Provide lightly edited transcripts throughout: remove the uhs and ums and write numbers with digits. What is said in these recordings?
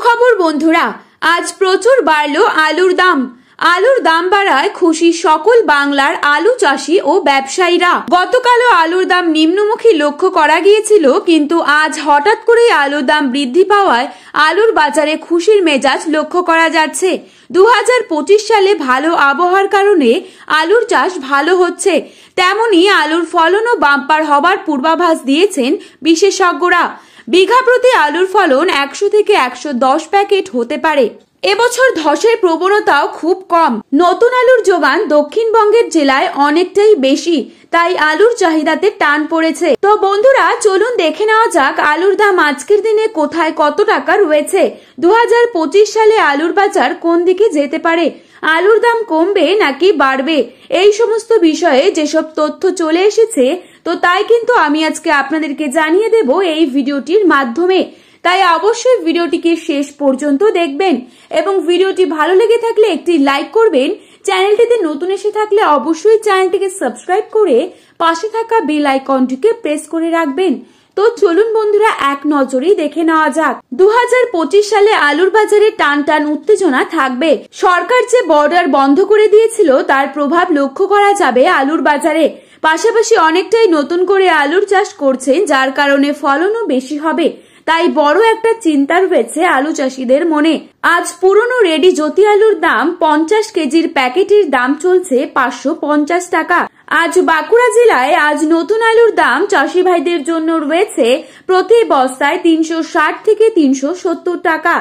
সুখবর বন্ধুরা, আজ প্রচুর বাড়লো আলুর দাম। আলুর দাম বাড়ায় খুশি সকল বাংলার আলু চাষি ও ব্যবসায়ীরা। গতকালও আলুর দাম নিম্নমুখী লক্ষ্য করা গিয়েছিল, কিন্তু আজ হঠাৎ করেই আলুর দাম বৃদ্ধি পাওয়ায় আলুর বাজারে খুশির মেজাজ লক্ষ্য করা যাচ্ছে। 2025 সালে ভালো আবহাওয়ার কারণে আলুর চাষ ভালো হচ্ছে, তেমনি আলুর ফলনও বাম্পার হবার পূর্বাভাস দিয়েছেন বিশেষজ্ঞরা। বিঘা প্রতি আলুর ফলন 100 থেকে 110 প্যাকেট হতে পারে। এবছর ধসের প্রবণতাও খুব কম। নতুন আলুর যোগান দক্ষিণবঙ্গের জেলায় অনেকটাই বেশি, তাই আলুর চাহিদাতে টান পড়েছে। তো বন্ধুরা, চলুন দেখে নেওয়া যাক আলুর দাম আজকের দিনে কোথায় কত টাকা রয়েছে। 2025 সালে আলুর বাজার কোন দিকে যেতে পারে, আলুর দাম কমবে নাকি বাড়বে, এই সমস্ত বিষয়ে যেসব তথ্য চলে এসেছে, তো তাই কিন্তু আমি আজকে আপনাদেরকে জানিয়ে দেব এই ভিডিওটির মাধ্যমে। তাই অবশ্যই ভিডিওটিকে শেষ পর্যন্ত দেখবেন এবং ভিডিওটি ভালো লেগে থাকলে একটি লাইক করবেন। চ্যানেলটিতে নতুন এসে থাকলে অবশ্যই চ্যানেলটিকে সাবস্ক্রাইব করে পাশে থাকা বেল আইকনটিকে প্রেস করে রাখবেন। তো চলুন বন্ধুরা, এক নজরেই দেখে নেওয়া যাক। 2025 সালে আলুর বাজারে টান টান উত্তেজনা থাকবে। সরকার যে বর্ডার বন্ধ করে দিয়েছিল, তার প্রভাব লক্ষ্য করা যাবে আলুর বাজারে। পাশাপাশি অনেকটাই নতুন করে আলুর চাষ করছেন, যার কারণে ফলনও বেশি হবে। তাই বড় একটা চিন্তা রয়েছে আলু চাষিদের মনে। আজ পুরনো রেডি জ্যোতি আলুর দাম 50 কেজির প্যাকেটের দাম চলছে 550 টাকা। আজ বাঁকুড়া জেলায় আজ নতুন আলুর দাম চাষি ভাইদের জন্য রয়েছে প্রতি বস্তায় 360 থেকে 370 টাকা।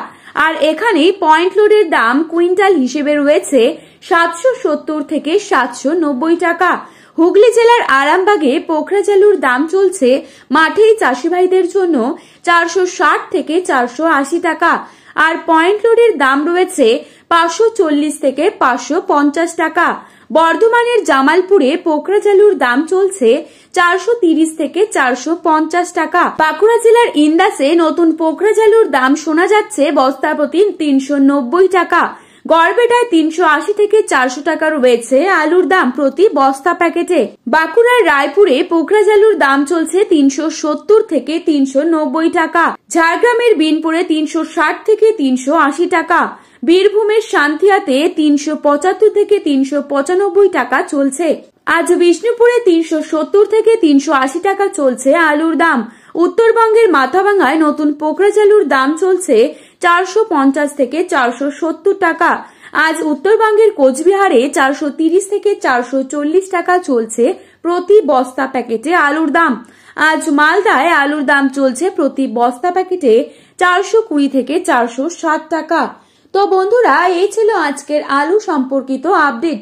আর এখানে পয়েন্ট লোডের দাম কুইন্টাল হিসেবে রয়েছে 770 থেকে 790 টাকা। হুগলি জেলার আরামবাগে পোখরাজ আলুর দাম চলছে মাঠেই চাষি ভাইদের জন্য 460 থেকে 480 টাকা। আর পয়েন্ট লোডের দাম রয়েছে 540 থেকে 550 টাকা। বর্ধমানের জামালপুরে পোখরাজ আলুর দাম চলছে 430 থেকে 450 টাকা। বাঁকুড়া জেলার ইন্দাসে নতুন পোখরাজ আলুর দাম শোনা যাচ্ছে বস্তা প্রতি 390 টাকা। গড়বেটায় 380 থেকে 400 টাকা রয়েছে আলুর দাম প্রতি বস্তা প্যাকেটে। বাঁকুড়ার রায়পুরে পোখরাজ আলুর দাম চলছে 370 থেকে 390 টাকা। ঝাড়গ্রামের বিনপুরে 360 থেকে 380 টাকা। বীরভূমের সান্তিয়াতে 375 থেকে 395 টাকা চলছে। আজ বিষ্ণুপুরে 370 থেকে 380 টাকা চলছে আলুর দাম। উত্তরবঙ্গের মাথাভাঙায় নতুন পোখরাজ আলুর দাম চলছে 450 থেকে 470 টাকা। আজ উত্তরবঙ্গের কোচবিহারে 430 থেকে 440 টাকা চলছে প্রতি বস্তা প্যাকেটে আলুর দাম। আজ মালদায় আলুর দাম চলছে প্রতি বস্তা প্যাকেটে 420 থেকে 460 টাকা। তো বন্ধুরা, এই ছিল আজকের আলু সম্পর্কিত আপডেট।